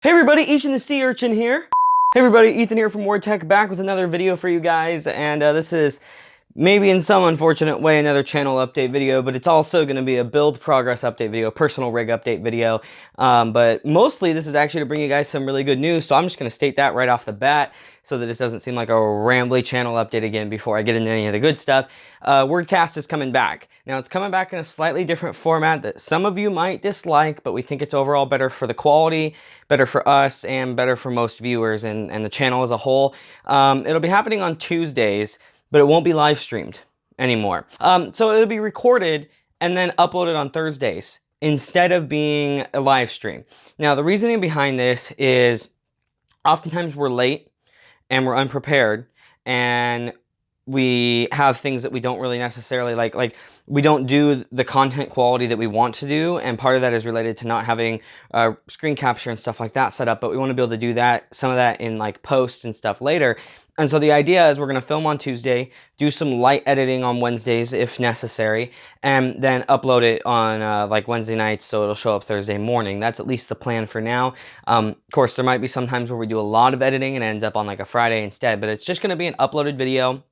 Hey everybody, Ethan the Sea Urchin here. Hey everybody, Ethan here from WardTech, back with another video for you guys, and this is maybe in some unfortunate way another channel update video, but it's also going to be a build progress update video, personal rig update video, but mostly this is actually to bring you guys some really good news, so I'm just going to state that right off the bat so that it doesn't seem like a rambly channel update again before I get into any of the good stuff. Wordcast is coming back. Now it's coming back in a slightly different format that some of you might dislike, but we think it's overall better for the quality, better for us, and better for most viewers and the channel as a whole. It'll be happening on Tuesdays, but it won't be live streamed anymore. So it'll be recorded and then uploaded on Thursdays instead of being a live stream. Now the reasoning behind this is oftentimes we're late and we're unprepared and we have things that we don't really necessarily like we don't do the content quality that we want to do, and part of that is related to not having screen capture and stuff like that set up, but we want to be able to do that, some of that in like post and stuff later. And so the idea is we're going to film on Tuesday, do some light editing on Wednesdays if necessary, and then upload it on like Wednesday nights so it'll show up Thursday morning. That's at least the plan for now. Of course, there might be some times where we do a lot of editing and it ends up on like a Friday instead, but it's just going to be an uploaded video.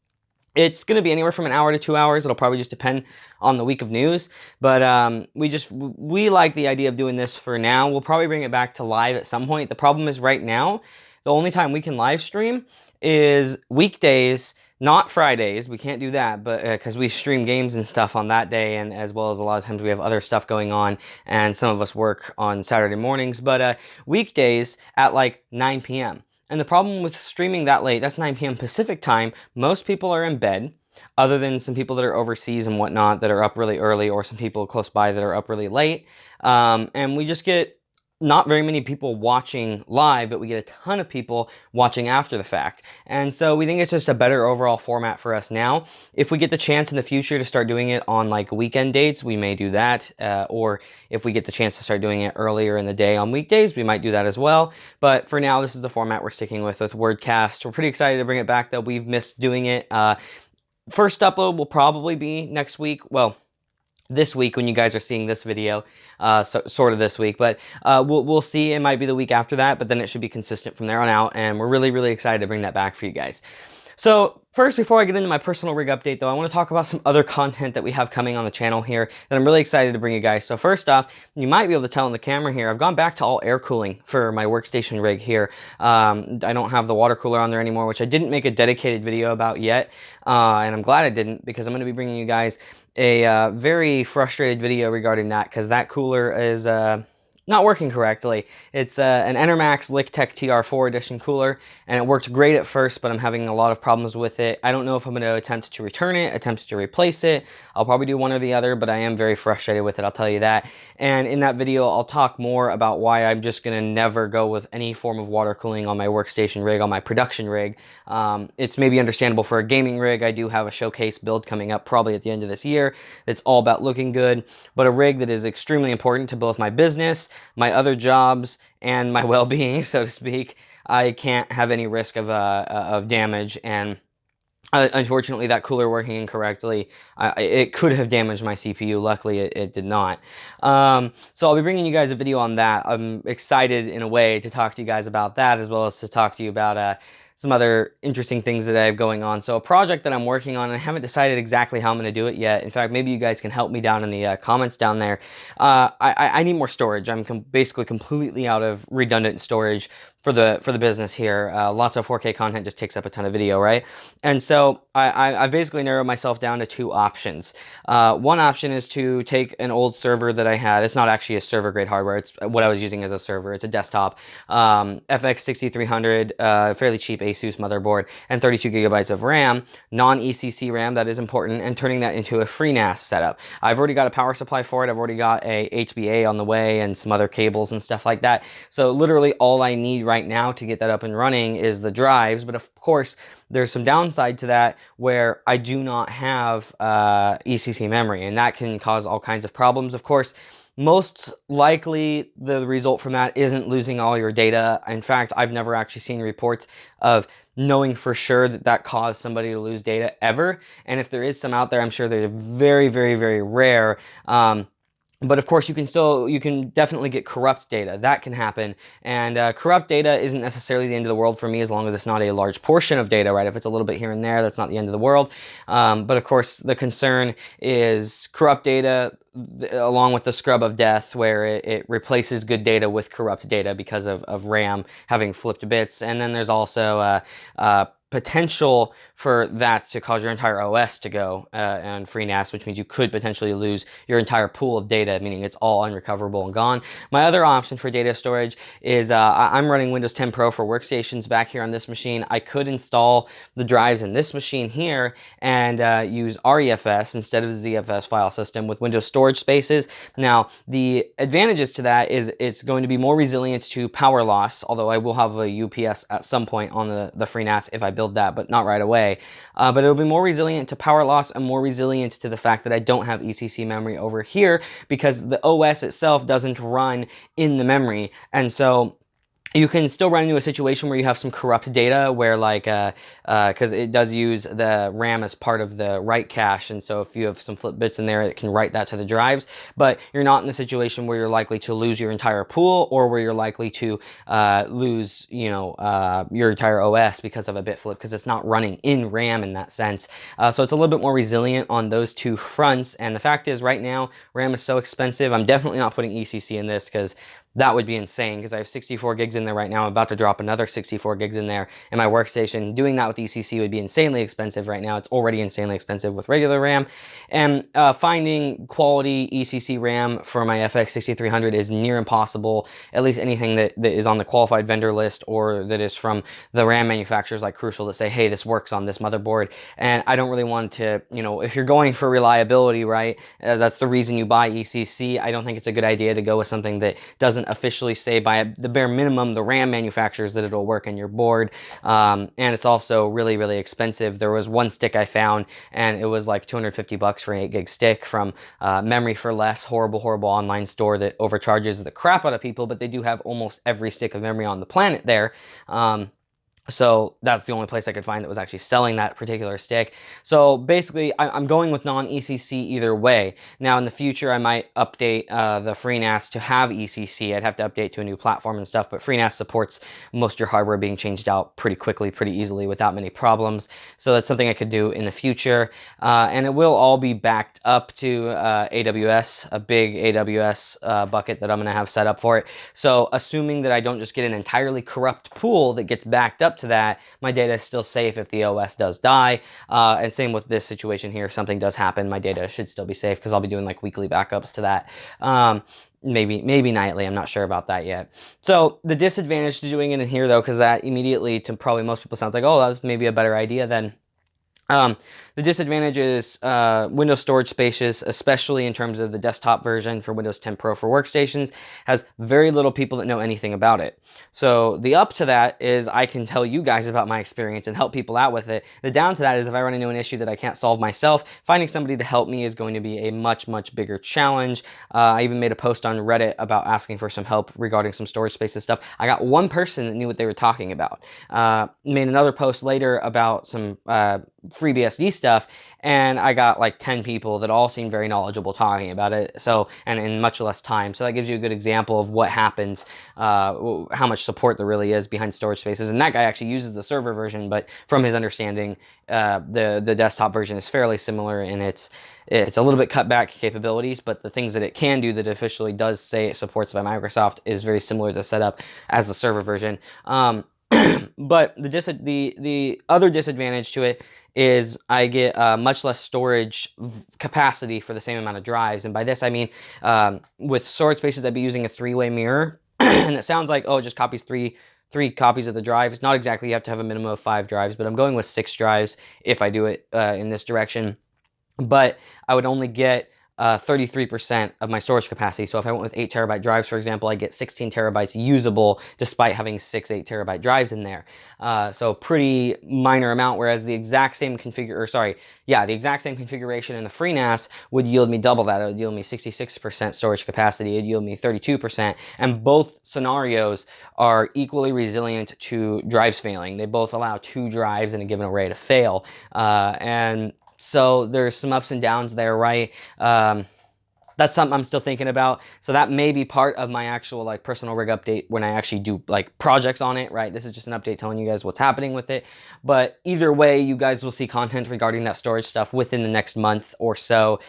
It's going to be anywhere from an hour to 2 hours. It'll probably just depend on the week of news. But we like the idea of doing this for now. We'll probably bring it back to live at some point. The problem is right now, the only time we can live stream is weekdays, not Fridays. We can't do that, but because we stream games and stuff on that day, and as well as a lot of times we have other stuff going on, and some of us work on Saturday mornings. But weekdays at like 9 p.m. And the problem with streaming that late, that's 9 p.m. Pacific time, most people are in bed, other than some people that are overseas and whatnot that are up really early, or some people close by that are up really late. And we just get not very many people watching live, but we get a ton of people watching after the fact. And so we think it's just a better overall format for us now. If we get the chance in the future to start doing it on like weekend dates, we may do that. Or if we get the chance to start doing it earlier in the day on weekdays, we might do that as well. But for now, this is the format we're sticking with Wordcast. We're pretty excited to bring it back though. We've missed doing it. First upload will probably be next week. Well, this week when you guys are seeing this video, sort of this week, but we'll see. It might be the week after that, but then it should be consistent from there on out, and we're really, really excited to bring that back for you guys. So first, before I get into my personal rig update though, I want to talk about some other content that we have coming on the channel here that I'm really excited to bring you guys. So first off, you might be able to tell in the camera here, I've gone back to all air cooling for my workstation rig here. I don't have the water cooler on there anymore, which I didn't make a dedicated video about yet, and I'm glad I didn't, because I'm going to be bringing you guys a very frustrated video regarding that, because that cooler is not working correctly. It's an Enermax Lictech TR4 edition cooler, and it worked great at first, but I'm having a lot of problems with it. I don't know if I'm going to attempt to return it, attempt to replace it. I'll probably do one or the other, but I am very frustrated with it, I'll tell you that. And in that video, I'll talk more about why I'm just going to never go with any form of water cooling on my workstation rig, on my production rig. It's maybe understandable for a gaming rig. I do have a showcase build coming up probably at the end of this year that's all about looking good, but a rig that is extremely important to both my business, my other jobs, and my well-being, so to speak. I can't have any risk of damage, and unfortunately that cooler working incorrectly, it could have damaged my CPU. Luckily it did not. So I'll be bringing you guys a video on that. I'm excited in a way to talk to you guys about that, as well as to talk to you about some other interesting things that I have going on. So a project that I'm working on, and I haven't decided exactly how I'm going to do it yet. In fact, maybe you guys can help me down in the comments down there. I need more storage. I'm basically completely out of redundant storage for the business here. Lots of 4K content just takes up a ton of video, right? And so I've basically narrowed myself down to two options. One option is to take an old server that I had. It's not actually a server grade hardware. It's what I was using as a server. It's a desktop FX 6300, fairly cheap Asus motherboard, and 32 gigabytes of RAM, non-ECC RAM, that is important, and turning that into a FreeNAS setup. I've already got a power supply for it. I've already got a HBA on the way and some other cables and stuff like that. So literally all I need right now to get that up and running is the drives, but of course there's some downside to that where I do not have ECC memory, and that can cause all kinds of problems. Of course, most likely the result from that isn't losing all your data. In fact, I've never actually seen reports of knowing for sure that that caused somebody to lose data ever, and if there is some out there, I'm sure they're very, very, very rare. But of course, you can definitely get corrupt data. That can happen. And corrupt data isn't necessarily the end of the world for me, as long as it's not a large portion of data, right? If it's a little bit here and there, that's not the end of the world. But of course, the concern is corrupt data along with the scrub of death, where it replaces good data with corrupt data because of RAM having flipped bits. And then there's also potential for that to cause your entire OS to go on FreeNAS, which means you could potentially lose your entire pool of data, meaning it's all unrecoverable and gone. My other option for data storage is I'm running Windows 10 Pro for workstations back here on this machine. I could install the drives in this machine here and use REFS instead of the ZFS file system with Windows storage spaces. Now, the advantages to that is it's going to be more resilient to power loss, although I will have a UPS at some point on the FreeNAS if I build that, but not right away. But it'll be more resilient to power loss and more resilient to the fact that I don't have ECC memory over here, because the OS itself doesn't run in the memory. And so you can still run into a situation where you have some corrupt data where, like, because it does use the RAM as part of the write cache, and so if you have some flip bits in there, it can write that to the drives, but you're not in a situation where you're likely to lose your entire pool, or where you're likely to lose, you know, your entire OS because of a bit flip, because it's not running in RAM in that sense. So it's a little bit more resilient on those two fronts, and the fact is, right now, RAM is so expensive, I'm definitely not putting ECC in this, because that would be insane, because I have 64 gigs in there right now. I'm about to drop another 64 gigs in there in my workstation. Doing that with ECC would be insanely expensive right now. It's already insanely expensive with regular RAM. And finding quality ECC RAM for my FX 6300 is near impossible, at least anything that is on the qualified vendor list, or that is from the RAM manufacturers like Crucial that say, hey, this works on this motherboard. And I don't really want to, you know, if you're going for reliability, right, that's the reason you buy ECC. I don't think it's a good idea to go with something that doesn't officially say by the bare minimum the RAM manufacturers that it'll work in your board. And it's also really, really expensive. There was one stick I found, and it was like 250 bucks for an 8 gig stick from Memory for Less, horrible online store that overcharges the crap out of people, but they do have almost every stick of memory on the planet there. So that's the only place I could find that was actually selling that particular stick. So basically, I'm going with non-ECC either way. Now, in the future, I might update the FreeNAS to have ECC. I'd have to update to a new platform and stuff, but FreeNAS supports most of your hardware being changed out pretty quickly, pretty easily, without many problems. So that's something I could do in the future. And it will all be backed up to AWS, a big AWS bucket that I'm going to have set up for it. So assuming that I don't just get an entirely corrupt pool that gets backed up to that, my data is still safe if the OS does die. And same with this situation here. If something does happen, my data should still be safe, because I'll be doing like weekly backups to that. Maybe nightly, I'm not sure about that yet. So the disadvantage to doing it in here, though, because that immediately to probably most people sounds like, oh, that was maybe a better idea then. The disadvantage is Windows storage spaces, especially in terms of the desktop version for Windows 10 Pro for workstations, has very little people that know anything about it. So the up to that is I can tell you guys about my experience and help people out with it. The down to that is if I run into an issue that I can't solve myself, finding somebody to help me is going to be a much bigger challenge. I even made a post on Reddit about asking for some help regarding some storage spaces stuff. I got one person that knew what they were talking about. Made another post later about some FreeBSD stuff, and I got like 10 people that all seemed very knowledgeable talking about it, so, and in much less time. So that gives you a good example of what happens, how much support there really is behind storage spaces. And that guy actually uses the server version, but from his understanding, the desktop version is fairly similar, and it's a little bit cut back capabilities, but the things that it can do that it officially does say it supports by Microsoft is very similar to setup as the server version. But the other disadvantage to it is I get much less storage capacity for the same amount of drives. And by this, I mean, with storage spaces, I'd be using a 3-way mirror. And it sounds like, oh, it just copies three copies of the drive. It's not exactly, you have to have a minimum of 5 drives, but I'm going with 6 drives if I do it in this direction. But I would only get 33% of my storage capacity. So if I went with 8 terabyte drives, for example, I get 16 terabytes usable despite having 6 8 terabyte drives in there. So pretty minor amount, whereas the exact same the exact same configuration in the FreeNAS would yield me double that. It would yield me 66% storage capacity. It would yield me 32%. And both scenarios are equally resilient to drives failing. They both allow 2 drives in a given array to fail. And so there's some ups and downs there, right? that's something I'm still thinking about. So that may be part of my actual like personal rig update when I actually do like projects on it, right? This is just an update telling you guys what's happening with it. But either way, you guys will see content regarding that storage stuff within the next month or so,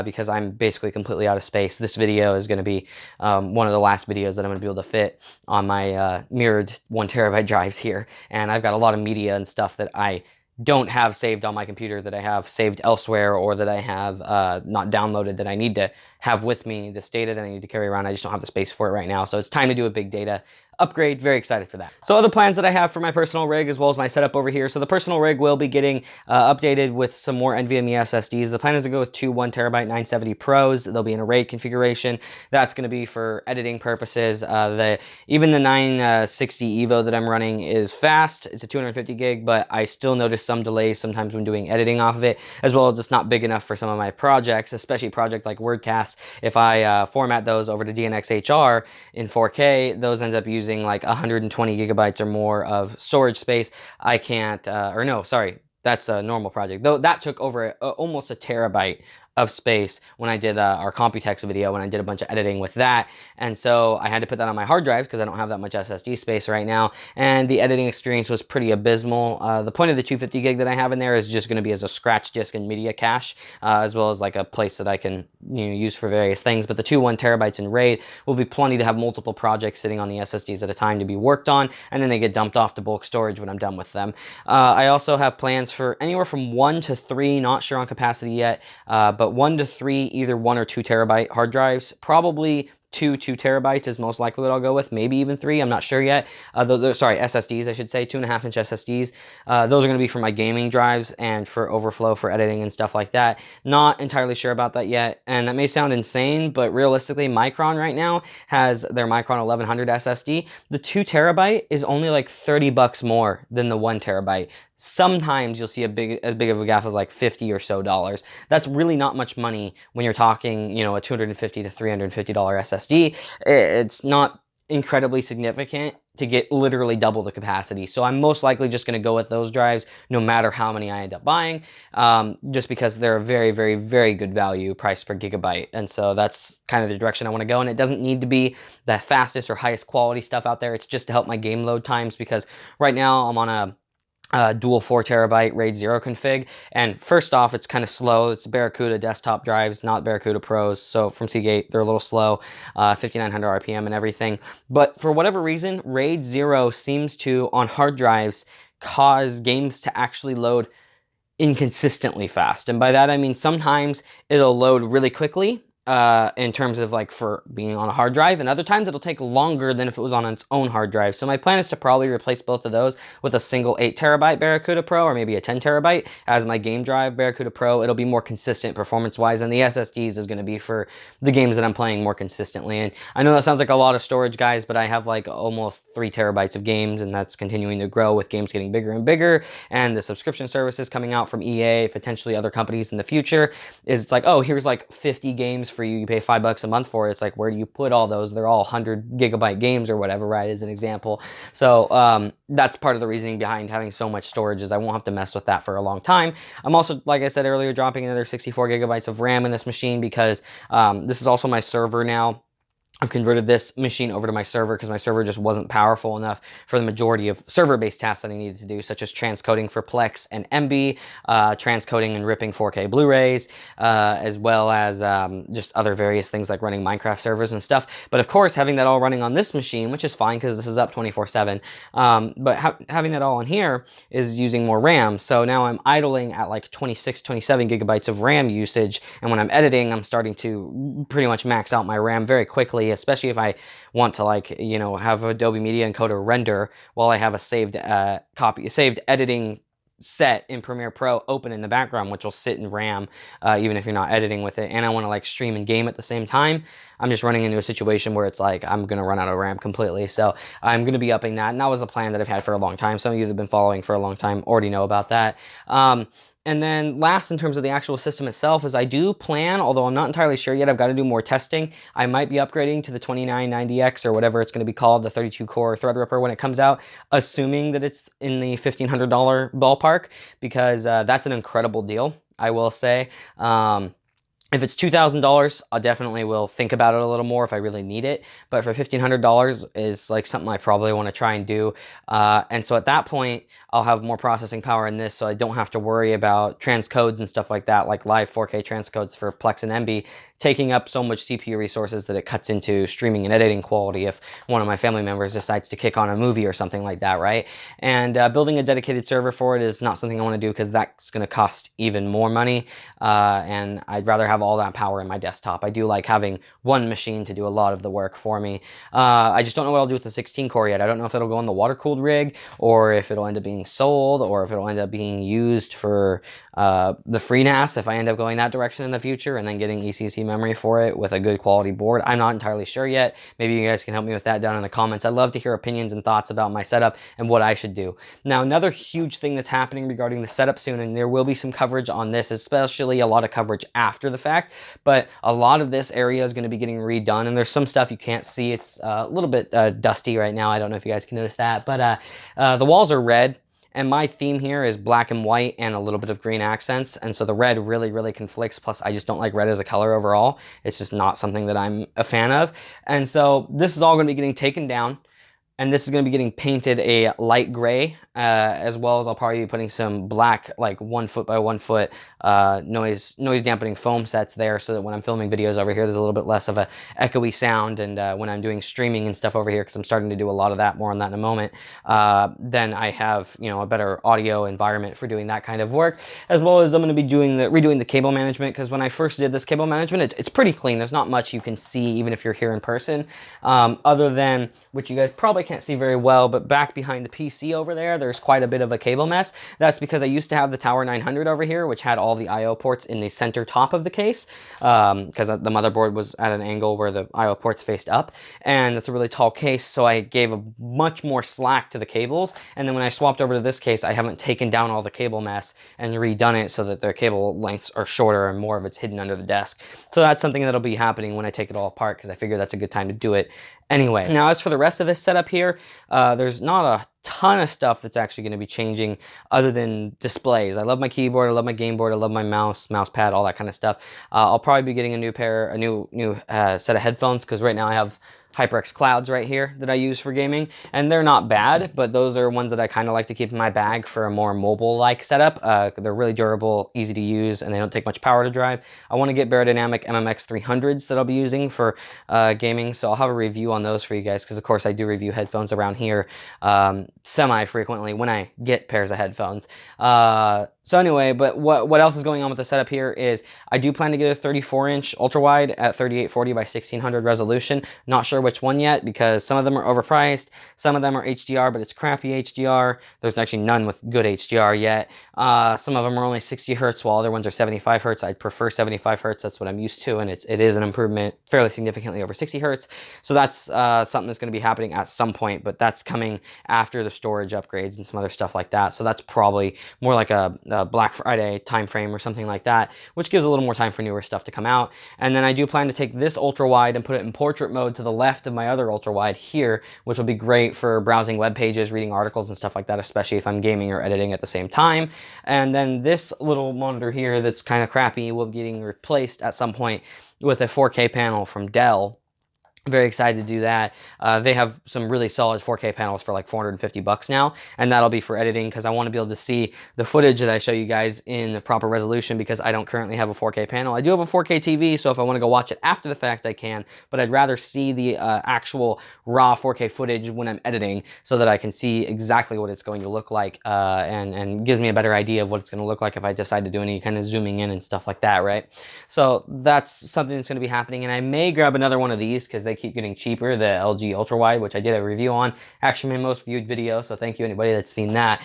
because I'm basically completely out of space. This video is going to be one of the last videos that I'm going to be able to fit on my mirrored 1 terabyte drives here. And I've got a lot of media and stuff that I don't have saved on my computer, that I have saved elsewhere, or that I have not downloaded, that I need to have with me, this data that I need to carry around. I just don't have the space for it right now. So it's time to do a big data upgrade. Very excited for that. So other plans that I have for my personal rig, as well as my setup over here. So the personal rig will be getting updated with some more NVMe SSDs. The plan is to go with 2 1 terabyte 970 Pros. They'll be in a RAID configuration. That's going to be for editing purposes. Even the 960 Evo that I'm running is fast. It's a 250 gig, but I still notice some delays sometimes when doing editing off of it, as well as it's not big enough for some of my projects, especially a project like WordCast. If I format those over to DNxHR in 4K, those end up using like 120 gigabytes or more of storage space. I can't, or no, sorry, that's a normal project. Though that took over almost a terabyte of space when I did our Computex video, when I did a bunch of editing with that. And so I had to put that on my hard drives because I don't have that much SSD space right now. And the editing experience was pretty abysmal. The point of the 250 gig that I have in there is just going to be as a scratch disk and media cache, as well as like a place that I can use for various things. But the 2 1 terabytes in RAID will be plenty to have multiple projects sitting on the SSDs at a time to be worked on, and then they get dumped off to bulk storage when I'm done with them. I also have plans for anywhere from 1 to 3, not sure on capacity yet, but 1 to 3, either 1 or 2 terabyte hard drives. Probably 2 terabytes is most likely what I'll go with, maybe even 3, I'm not sure yet. Sorry, SSDs, I should say, 2.5-inch SSDs. Those are going to be for my gaming drives and for overflow for editing and stuff like that. Not entirely sure about that yet, and that may sound insane, but realistically, Micron right now has their Micron 1100 SSD. The 2 terabyte is only like 30 bucks more than the 1 terabyte. Sometimes you'll see as big of a gap as like $50 or so. That's really not much money when you're talking, a $250 to $350 SSD. It's not incredibly significant to get literally double the capacity. So I'm most likely just going to go with those drives no matter how many I end up buying, just because they're a very, very, very good value price per gigabyte. And so that's kind of the direction I want to go. And it doesn't need to be the fastest or highest quality stuff out there. It's just to help my game load times, because right now I'm on a dual 4 terabyte RAID 0 config, and first off, it's kind of slow. It's Barracuda desktop drives, not Barracuda Pros, so from Seagate, they're a little slow, 5900 RPM and everything. But for whatever reason, RAID 0 seems to, on hard drives, cause games to actually load inconsistently fast. And by that, I mean sometimes it'll load really quickly, in terms of like for being on a hard drive, and other times it'll take longer than if it was on its own hard drive. So my plan is to probably replace both of those with a single 8 terabyte Barracuda Pro, or maybe a 10 terabyte as my game drive Barracuda Pro. It'll be more consistent performance wise, and the SSDs is going to be for the games that I'm playing more consistently. And I know that sounds like a lot of storage, guys, but I have like almost 3 terabytes of games, and that's continuing to grow with games getting bigger and bigger, and the subscription services coming out from EA, potentially other companies in the future. It's like, oh, here's like 50 games for you. You pay $5 a month for it. It's like, where do you put all those? They're all 100 gigabyte games or whatever, right? As an example. So that's part of the reasoning behind having so much storage, is I won't have to mess with that for a long time. I'm also, like I said earlier, dropping another 64 gigabytes of RAM in this machine because this is also my server now. I've converted this machine over to my server because my server just wasn't powerful enough for the majority of server-based tasks that I needed to do, such as transcoding for Plex and MB, transcoding and ripping 4K Blu-rays, as well as just other various things like running Minecraft servers and stuff. But of course, having that all running on this machine, which is fine because this is up 24/7, but having that all on here is using more RAM. So now I'm idling at like 26, 27 gigabytes of RAM usage, and when I'm editing, I'm starting to pretty much max out my RAM very quickly, especially if I want to have Adobe Media Encoder render while I have a saved editing set in Premiere Pro open in the background, which will sit in RAM even if you're not editing with it, and I want to like stream and game at the same time. I'm just running into a situation where it's like I'm gonna run out of RAM completely. So I'm gonna be upping that, and that was a plan that I've had for a long time. Some of you that have been following for a long time already know about that. And then last, in terms of the actual system itself, is I do plan, although I'm not entirely sure yet, I've got to do more testing. I might be upgrading to the 2990X or whatever it's going to be called, the 32-core Threadripper when it comes out, assuming that it's in the $1,500 ballpark, because that's an incredible deal, I will say. If it's $2,000, I definitely will think about it a little more if I really need it. But for $1,500, it's like something I probably want to try and do. And so at that point, I'll have more processing power in this, so I don't have to worry about transcodes and stuff like that, like live 4K transcodes for Plex and Emby, taking up so much CPU resources that it cuts into streaming and editing quality if one of my family members decides to kick on a movie or something like that, right? And building a dedicated server for it is not something I want to do because that's going to cost even more money. And I'd rather have all that power in my desktop. I do like having one machine to do a lot of the work for me. I just don't know what I'll do with the 16 core yet. I don't know if it'll go on the water-cooled rig, or if it'll end up being sold, or if it'll end up being used for the FreeNAS if I end up going that direction in the future and then getting ECC memory for it with a good quality board. I'm not entirely sure yet. Maybe you guys can help me with that down in the comments. I'd love to hear opinions and thoughts about my setup and what I should do. Now, another huge thing that's happening regarding the setup soon, and there will be some coverage on this, especially a lot of coverage after the fact, but a lot of this area is going to be getting redone, and there's some stuff you can't see. It's a little bit dusty right now. I don't know if you guys can notice that, but the walls are red. And my theme here is black and white and a little bit of green accents. And so the red really, really conflicts. Plus, I just don't like red as a color overall. It's just not something that I'm a fan of. And so this is all going to be getting taken down. And this is going to be getting painted a light gray, as well as I'll probably be putting some black, like 1 foot by 1 foot noise dampening foam sets there, so that when I'm filming videos over here, there's a little bit less of a echoey sound. And when I'm doing streaming and stuff over here, because I'm starting to do a lot of that, more on that in a moment, then I have, you know, a better audio environment for doing that kind of work. As well as I'm going to be redoing the cable management, because when I first did this cable management, it's pretty clean. There's not much you can see, even if you're here in person, other than, which you guys probably can't see very well, but back behind the PC over there, there's quite a bit of a cable mess. That's because I used to have the Tower 900 over here, which had all the I/O ports in the center top of the case, because the motherboard was at an angle where the I/O ports faced up, and it's a really tall case, so I gave a much more slack to the cables. And then when I swapped over to this case, I haven't taken down all the cable mess and redone it so that the cable lengths are shorter and more of it's hidden under the desk. So that's something that'll be happening when I take it all apart, because I figure that's a good time to do it anyway. Now, as for the rest of this setup here, there's not a ton of stuff that's actually going to be changing other than displays. I love my keyboard, I love my game board, I love my mouse pad, all that kind of stuff. I'll probably be getting a new set of headphones, because right now I have HyperX Clouds right here that I use for gaming, and they're not bad, but those are ones that I kind of like to keep in my bag for a more mobile-like setup. They're really durable, easy to use, and they don't take much power to drive. I want to get Beyerdynamic MMX 300s that I'll be using for gaming, so I'll have a review on those for you guys, because of course I do review headphones around here semi-frequently when I get pairs of headphones. So anyway, but what else is going on with the setup here is I do plan to get a 34-inch ultra-wide at 3840 by 1600 resolution. Not sure which one yet, because some of them are overpriced, some of them are HDR, but it's crappy HDR. There's actually none with good HDR yet. Some of them are only 60 hertz, while other ones are 75 hertz. I'd prefer 75 hertz. That's what I'm used to, and it is an improvement fairly significantly over 60 hertz. So that's something that's going to be happening at some point, but that's coming after the storage upgrades and some other stuff like that. So that's probably more like a Black Friday time frame or something like that, which gives a little more time for newer stuff to come out. And then I do plan to take this ultra wide and put it in portrait mode to the left of my other ultra wide here, which will be great for browsing web pages, reading articles and stuff like that, especially if I'm gaming or editing at the same time. And then this little monitor here that's kind of crappy will be getting replaced at some point with a 4K panel from Dell. Very excited to do that. They have some really solid 4K panels for like 450 bucks now, and that'll be for editing, because I want to be able to see the footage that I show you guys in the proper resolution, because I don't currently have a 4K panel. I do have a 4K TV, so if I want to go watch it after the fact, I can, but I'd rather see the actual raw 4K footage when I'm editing, so that I can see exactly what it's going to look like, and gives me a better idea of what it's going to look like if I decide to do any kind of zooming in and stuff like that, right? So that's something that's going to be happening, and I may grab another one of these, because they keep getting cheaper, the LG Ultra Wide, which I did a review on, actually my most viewed video, so thank you anybody that's seen that.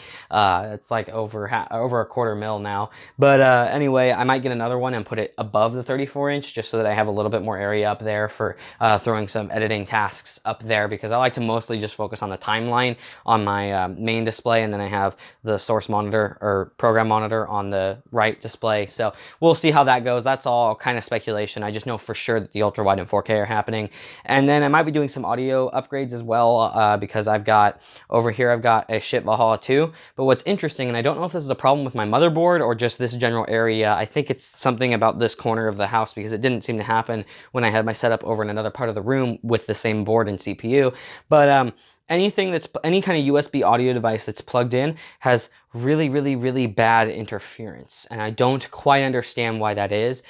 It's like over a $250,000 now, but anyway, I might get another one and put it above the 34-inch, just so that I have a little bit more area up there for throwing some editing tasks up there, because I like to mostly just focus on the timeline on my main display, and then I have the source monitor or program monitor on the right display. So we'll see how that goes. That's all kind of speculation. I just know for sure that the ultra wide and 4K are happening. And then I might be doing some audio upgrades as well, because I've got, over here I've got a shit Valhalla 2. But what's interesting, and I don't know if this is a problem with my motherboard or just this general area, I think it's something about this corner of the house, because it didn't seem to happen when I had my setup over in another part of the room with the same board and CPU. But anything that's, any kind of USB audio device that's plugged in has really, really, really bad interference. And I don't quite understand why that is.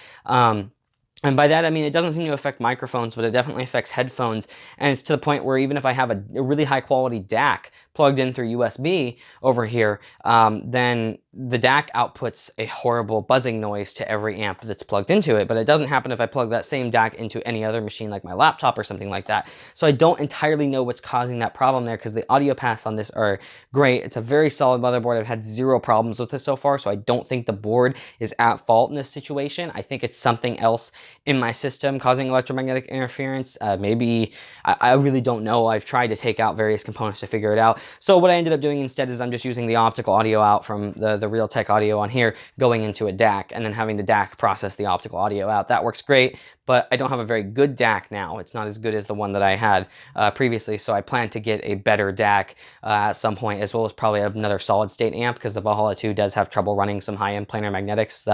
And by that, I mean, it doesn't seem to affect microphones, but it definitely affects headphones. And it's to the point where even if I have a really high quality DAC plugged in through USB over here, then the DAC outputs a horrible buzzing noise to every amp that's plugged into it. But it doesn't happen if I plug that same DAC into any other machine like my laptop or something like that. So I don't entirely know what's causing that problem there, because the audio paths on this are great. It's a very solid motherboard. I've had zero problems with this so far, so I don't think the board is at fault in this situation. I think it's something else in my system causing electromagnetic interference. Maybe, I really don't know. I've tried to take out various components to figure it out. So what I ended up doing instead is I'm just using the optical audio out from the Realtek audio on here, going into a DAC, and then having the DAC process the optical audio out. That works great, but I don't have a very good DAC now. It's not as good as the one that I had previously, so I plan to get a better DAC at some point, as well as probably another solid state amp, because the Valhalla 2 does have trouble running some high-end planar magnetics.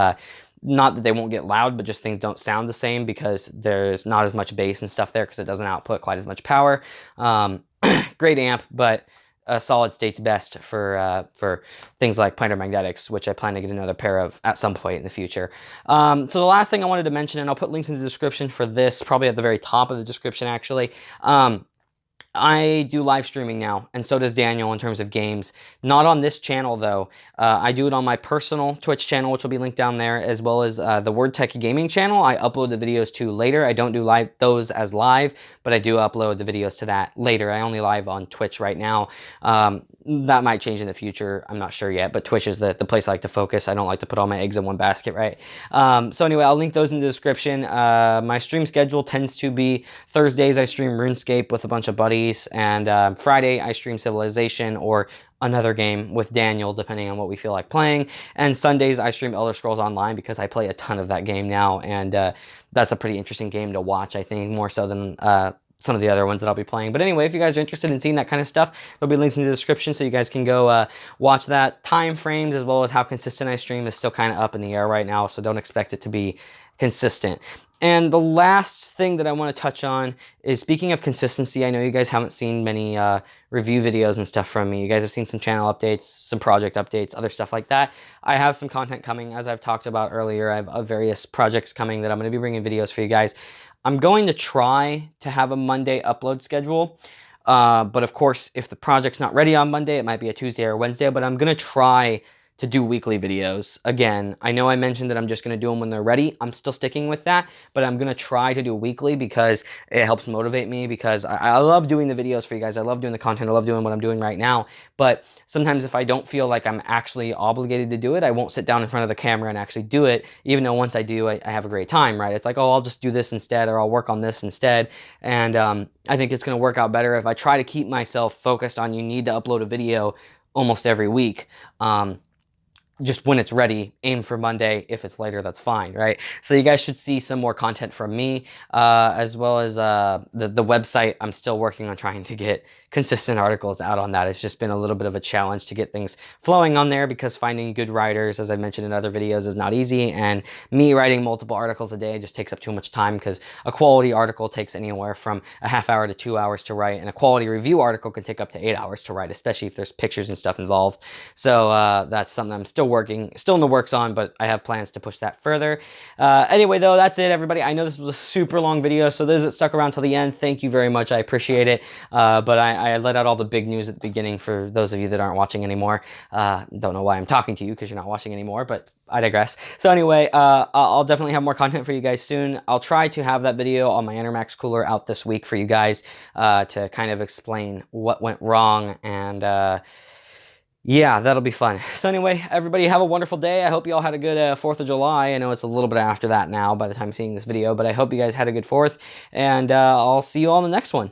Not that they won't get loud, but just things don't sound the same because there's not as much bass and stuff there, because it doesn't output quite as much power. Great amp, but solid state's best for things like planar magnetics, which I plan to get another pair of at some point in the future. So the last thing I wanted to mention, and I'll put links in the description for this, probably at the very top of the description actually, I do live streaming now, and so does Daniel in terms of games. Not on this channel, though. I do it on my personal Twitch channel, which will be linked down there, as well as the WordTech Gaming channel. I upload the videos to later. I don't do those as live, but I do upload the videos to that later. I only live on Twitch right now. That might change in the future. I'm not sure yet, but Twitch is the place I like to focus. I don't like to put all my eggs in one basket, right? So anyway, I'll link those in the description. My stream schedule tends to be Thursdays I stream RuneScape with a bunch of buddies, and Friday I stream Civilization or another game with Daniel, depending on what we feel like playing. And Sundays I stream Elder Scrolls Online, because I play a ton of that game now, and that's a pretty interesting game to watch, I think, more so than some of the other ones that I'll be playing. But anyway, if you guys are interested in seeing that kind of stuff, there'll be links in the description, so you guys can go watch that. Time frames, as well as how consistent I stream, is still kind of up in the air right now, so don't expect it to be consistent. And the last thing that I want to touch on is, speaking of consistency, I know you guys haven't seen many review videos and stuff from me. You guys have seen some channel updates, some project updates, other stuff like that. I have some content coming, as I've talked about earlier. I have various projects coming that I'm going to be bringing videos for you guys. I'm going to try to have a Monday upload schedule. But of course, if the project's not ready on Monday, it might be a Tuesday or Wednesday, but I'm going to try to do weekly videos. Again, I know I mentioned that I'm just going to do them when they're ready. I'm still sticking with that, but I'm going to try to do weekly because it helps motivate me, because I love doing the videos for you guys. I love doing the content. I love doing what I'm doing right now. But sometimes if I don't feel like I'm actually obligated to do it, I won't sit down in front of the camera and actually do it, even though once I do, I have a great time, right? It's like, oh, I'll just do this instead, or I'll work on this instead. And I think it's going to work out better if I try to keep myself focused on, you need to upload a video almost every week. Just when it's ready, aim for Monday. If it's later, that's fine, right? So you guys should see some more content from me, as well as the website. I'm still working on trying to get consistent articles out on that. It's just been a little bit of a challenge to get things flowing on there, because finding good writers, as I mentioned in other videos, is not easy. And me writing multiple articles a day just takes up too much time, because a quality article takes anywhere from a half hour to 2 hours to write, and a quality review article can take up to 8 hours to write, especially if there's pictures and stuff involved. So that's something I'm still in the works on, but I have plans to push that further. Anyway, though, that's it, everybody. I know this was a super long video, so those that stuck around till the end, thank you very much. I appreciate it. But I let out all the big news at the beginning for those of you that aren't watching anymore. Don't know why I'm talking to you, because you're not watching anymore, but I digress. So anyway, I'll definitely have more content for you guys soon. I'll try to have that video on my Enermax cooler out this week for you guys, to kind of explain what went wrong, and yeah, that'll be fun. So anyway, everybody have a wonderful day. I hope you all had a good 4th of July. I know it's a little bit after that now by the time you're seeing this video, but I hope you guys had a good 4th, and I'll see you all in the next one.